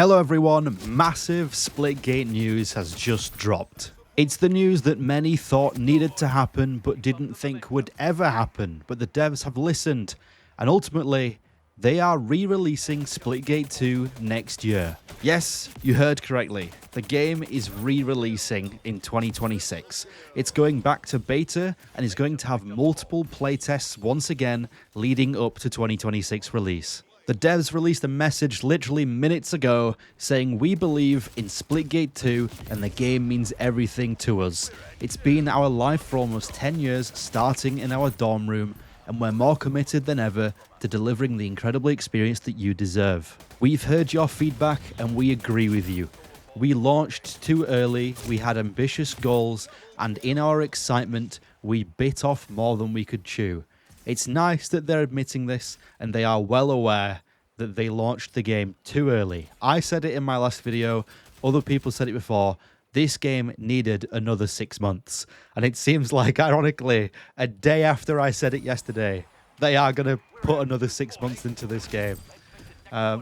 Hello everyone, massive Splitgate news has just dropped. It's the news that many thought needed to happen but didn't think would ever happen, but the devs have listened, and ultimately, they are re-releasing Splitgate 2 next year. Yes, you heard correctly. The game is re-releasing in 2026. It's going back to beta and is going to have multiple playtests once again leading up to 2026 release. The devs released a message literally minutes ago saying we believe in Splitgate 2 and the game means everything to us. It's been our life for almost 10 years starting in our dorm room, and we're more committed than ever to delivering the incredible experience that you deserve. We've heard your feedback and we agree with you. We launched too early, we had ambitious goals, and in our excitement, we bit off more than we could chew. It's nice that they're admitting this, and they are well aware that they launched the game too early. I said it in my last video, other people said it before, this game needed another 6 months. And it seems like, ironically, a day after I said it yesterday, they are going to put another 6 months into this game,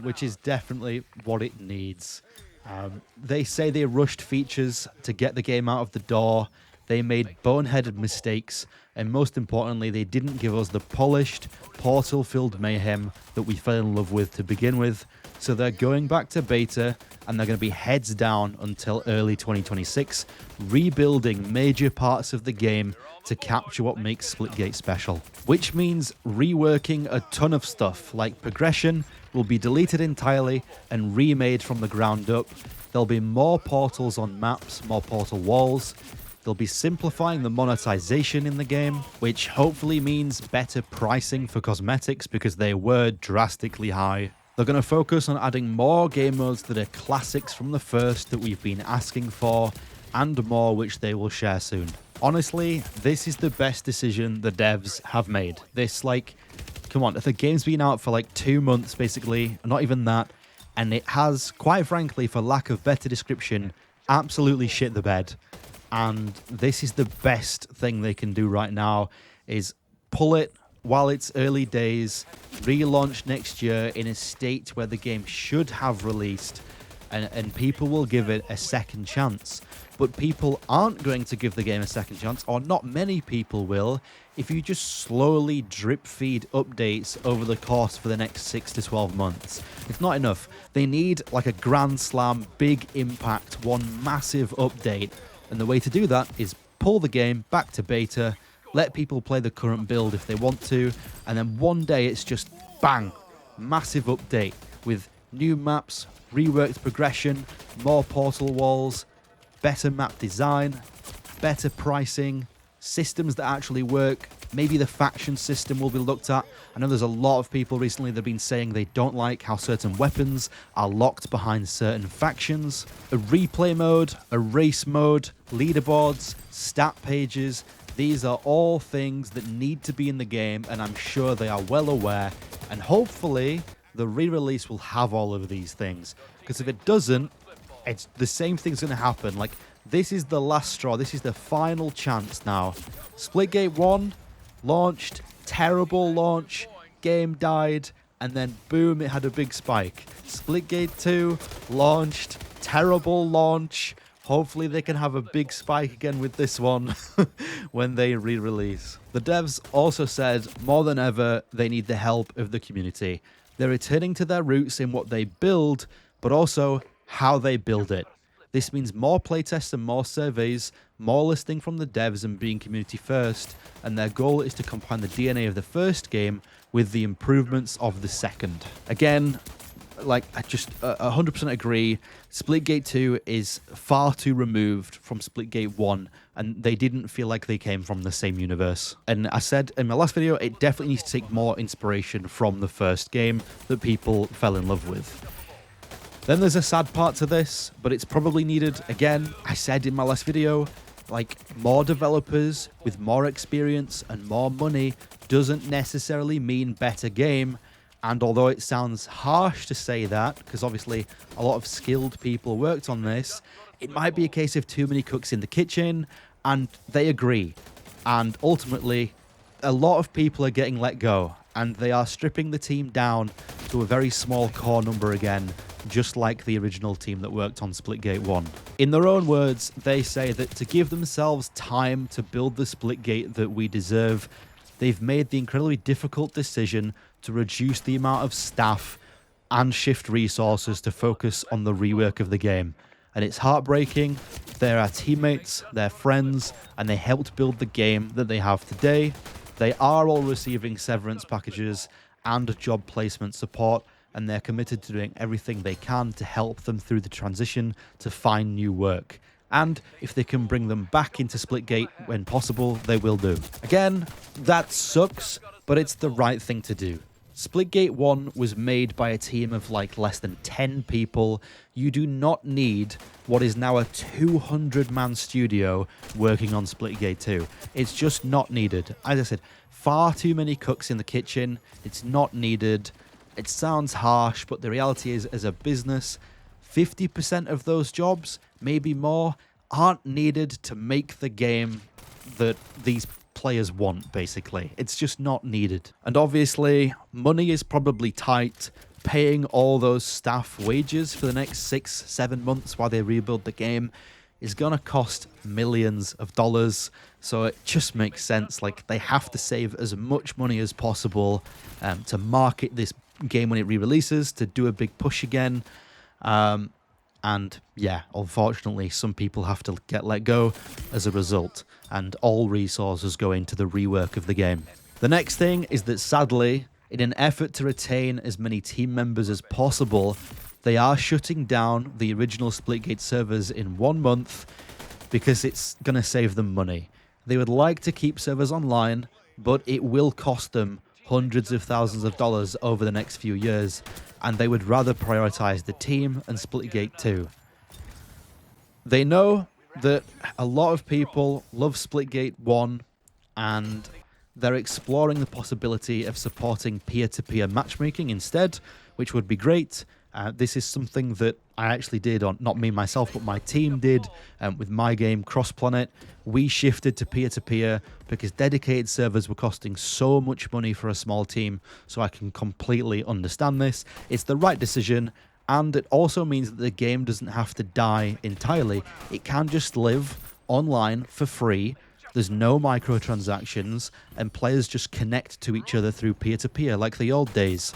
which is definitely what it needs. They say they rushed features to get the game out of the door. They made boneheaded mistakes, and most importantly, they didn't give us the polished, portal-filled mayhem that we fell in love with to begin with. So they're going back to beta, and they're going to be heads down until early 2026, rebuilding major parts of the game to capture what makes Splitgate special. Which means reworking a ton of stuff, like progression will be deleted entirely and remade from the ground up. There'll be more portals on maps, more portal walls. They'll be simplifying the monetization in the game, which hopefully means better pricing for cosmetics because they were drastically high. They're going to focus on adding more game modes that are classics from the first that we've been asking for, and more which they will share soon. Honestly, this is the best decision the devs have made. Come on, if the game's been out for like 2 months basically, not even that, and it has, quite frankly, for lack of better description, absolutely shit the bed. And this is the best thing they can do right now, is pull it while it's early days, relaunch next year in a state where the game should have released, and people will give it a second chance. But people aren't going to give the game a second chance, or not many people will, if you just slowly drip feed updates over the course for the next 6 to 12 months. It's not enough. They need like a grand slam, big impact, one massive update. And the way to do that is pull the game back to beta, let people play the current build if they want to, and then one day it's just bang, massive update with new maps, reworked progression, more portal walls, better map design, better pricing, systems that actually work. Maybe the faction system will be looked at. I know there's a lot of people recently that have been saying they don't like how certain weapons are locked behind certain factions. A replay mode, a race mode, leaderboards, stat pages. These are all things that need to be in the game, and I'm sure they are well aware. And hopefully, the re-release will have all of these things. Because if it doesn't, it's the same thing's going to happen. Like, this is the last straw. This is the final chance now. Splitgate 1 launched, terrible launch, game died, and then boom, it had a big spike. Splitgate 2 launched, terrible launch. Hopefully they can have a big spike again with this one when they re-release. The devs also said more than ever they need the help of the community. They're returning to their roots in what they build, but also how they build it. This means more playtests and more surveys, more listening from the devs and being community first, and their goal is to combine the DNA of the first game with the improvements of the second. Again, like, I just 100% agree, Splitgate 2 is far too removed from Splitgate 1, and they didn't feel like they came from the same universe. And I said in my last video, it definitely needs to take more inspiration from the first game that people fell in love with. Then there's a sad part to this, but it's probably needed. Again, I said in my last video, like, more developers with more experience and more money doesn't necessarily mean better game. And although it sounds harsh to say that, because obviously a lot of skilled people worked on this, it might be a case of too many cooks in the kitchen, and they agree. And ultimately, a lot of people are getting let go, and they are stripping the team down to a very small core number again. just like the original team that worked on Splitgate 1. In their own words, they say that to give themselves time to build the Splitgate that we deserve, they've made the incredibly difficult decision to reduce the amount of staff and shift resources to focus on the rework of the game. And it's heartbreaking. They're our teammates, they're friends, and they helped build the game that they have today. They are all receiving severance packages and job placement support, and they're committed to doing everything they can to help them through the transition to find new work. And if they can bring them back into Splitgate when possible, they will do. Again, that sucks, but it's the right thing to do. Splitgate 1 was made by a team of like less than 10 people. You do not need what is now a 200-man studio working on Splitgate 2. It's just not needed. As I said, far too many cooks in the kitchen. It's not needed. It sounds harsh, but the reality is, as a business, 50% of those jobs, maybe more, aren't needed to make the game that these players want, basically. It's just not needed. And obviously, money is probably tight. Paying all those staff wages for the next 6-7 months while they rebuild the game is gonna cost millions of dollars. So it just makes sense. Like, they have to save as much money as possible to market this game when it re-releases, to do a big push again. And yeah, unfortunately, some people have to get let go as a result, and all resources go into the rework of the game. The next thing is that sadly, in an effort to retain as many team members as possible, they are shutting down the original Splitgate servers in 1 month because it's going to save them money. They would like to keep servers online, but it will cost them hundreds of thousands of dollars over the next few years, and they would rather prioritize the team and Splitgate 2. They know that a lot of people love Splitgate 1, and they're exploring the possibility of supporting peer-to-peer matchmaking instead, which would be great. This is something that I actually did, on not me myself, but my team did with my game CrossPlanet. We shifted to peer-to-peer because dedicated servers were costing so much money for a small team, so I can completely understand this. It's the right decision, and it also means that the game doesn't have to die entirely. It can just live online for free. There's no microtransactions, and players just connect to each other through peer-to-peer like the old days.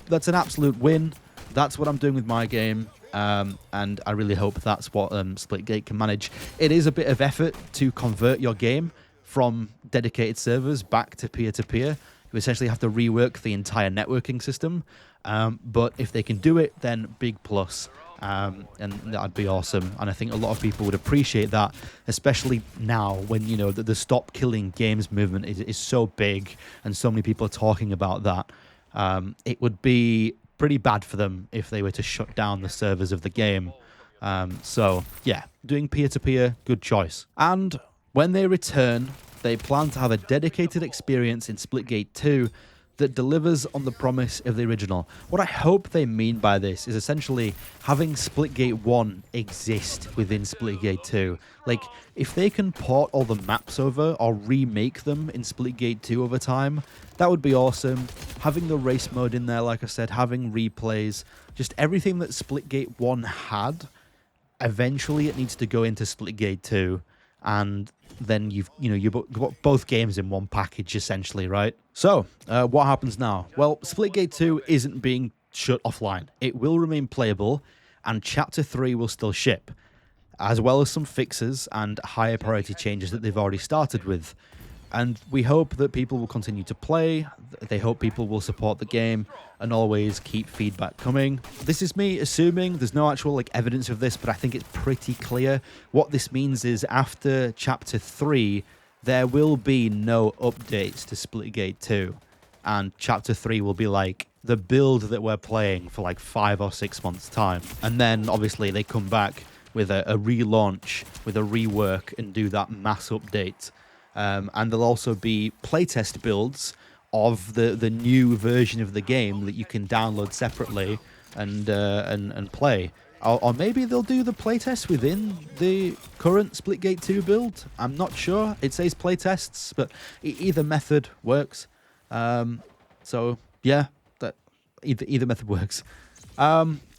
That's an absolute win. That's what I'm doing with my game, and I really hope that's what Splitgate can manage. It is a bit of effort to convert your game from dedicated servers back to peer-to-peer. You essentially have to rework the entire networking system, but if they can do it, then big plus. And that'd be awesome, and I think a lot of people would appreciate that, especially now when, you know, the Stop Killing Games movement is so big and so many people are talking about that. It would be pretty bad for them if they were to shut down the servers of the game. So yeah, doing peer-to-peer, good choice. And when they return, they plan to have a dedicated experience in Splitgate 2 that delivers on the promise of the original. What I hope they mean by this is essentially having Splitgate 1 exist within Splitgate 2. Like, if they can port all the maps over or remake them in Splitgate 2 over time, that would be awesome. Having the race mode in there, like I said, having replays, just everything that Splitgate 1 had, eventually it needs to go into Splitgate 2, and then you've got both games in one package essentially, right? So what happens now? Well, Splitgate 2 isn't being shut offline. It will remain playable, and Chapter 3 will still ship, as well as some fixes and higher priority changes that they've already started with. And we hope that people will continue to play. They hope people will support the game and always keep feedback coming. This is me assuming. There's no actual evidence of this, but I think it's pretty clear. What this means is after Chapter 3, there will be no updates to Splitgate 2. And Chapter 3 will be like the build that we're playing for 5 or 6 months' time. And then obviously they come back with a relaunch, with a rework, and do that mass update. And there'll also be playtest builds of the new version of the game that you can download separately and play. Or maybe they'll do the playtest within the current Splitgate 2 build. I'm not sure. It says playtests, but either method works. So yeah, either method works.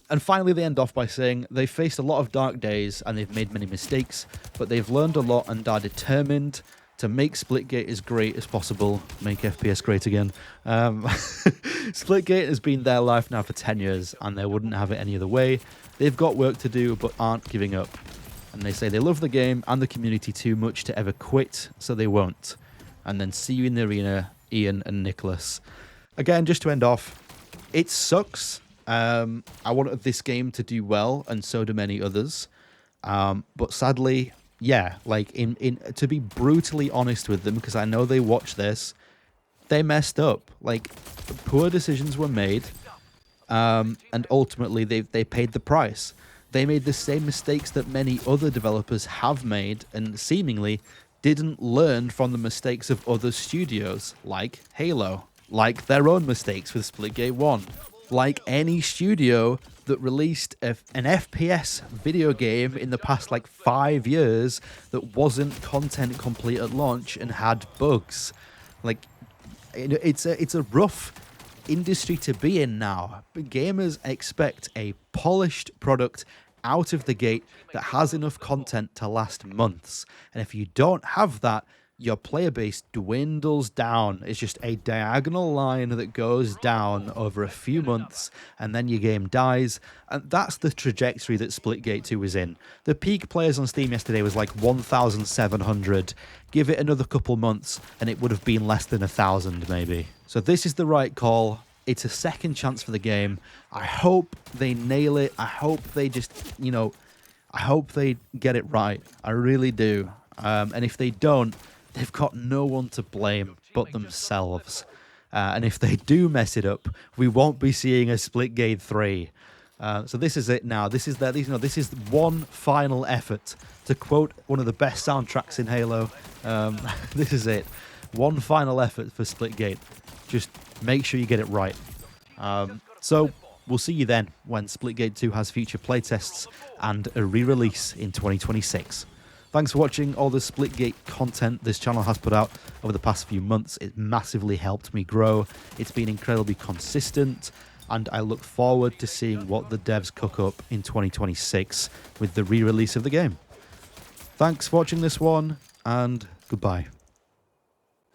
And finally, they end off by saying they faced a lot of dark days and they've made many mistakes, but they've learned a lot and are determined to make Splitgate as great as possible, make FPS great again. Splitgate has been their life now for 10 years and they wouldn't have it any other way. They've got work to do but aren't giving up. And they say they love the game and the community too much to ever quit, so they won't. And then see you in the arena, Ian and Nicholas. Again, just to end off, it sucks. I wanted this game to do well, and so do many others. But sadly, yeah, like to be brutally honest with them, because I know they watch this, they messed up. Like, poor decisions were made, and ultimately they paid the price. They made the same mistakes that many other developers have made, and seemingly didn't learn from the mistakes of other studios, like Halo, like their own mistakes with Splitgate 1. Like any studio that released an FPS video game in the past like 5 years that wasn't content complete at launch and had bugs. Like, it's a rough industry to be in now. But gamers expect a polished product out of the gate that has enough content to last months. And if you don't have that, your player base dwindles down. It's just a diagonal line that goes down over a few months, and then your game dies. And that's the trajectory that Splitgate 2 is in. The peak players on Steam yesterday was like 1,700. Give it another couple months, and it would have been less than 1,000 maybe. So this is the right call. It's a second chance for the game. I hope they nail it. I hope they just, I hope they get it right. I really do. And if they don't, they've got no one to blame but themselves. And if they do mess it up, we won't be seeing a Splitgate 3. So this is it now. This is this is one final effort. To quote one of the best soundtracks in Halo, this is it. One final effort for Splitgate. Just make sure you get it right. So we'll see you then when Splitgate 2 has future playtests and a re-release in 2026. Thanks for watching all the Splitgate content this channel has put out over the past few months. It massively helped me grow. It's been incredibly consistent, and I look forward to seeing what the devs cook up in 2026 with the re-release of the game. Thanks for watching this one, and goodbye.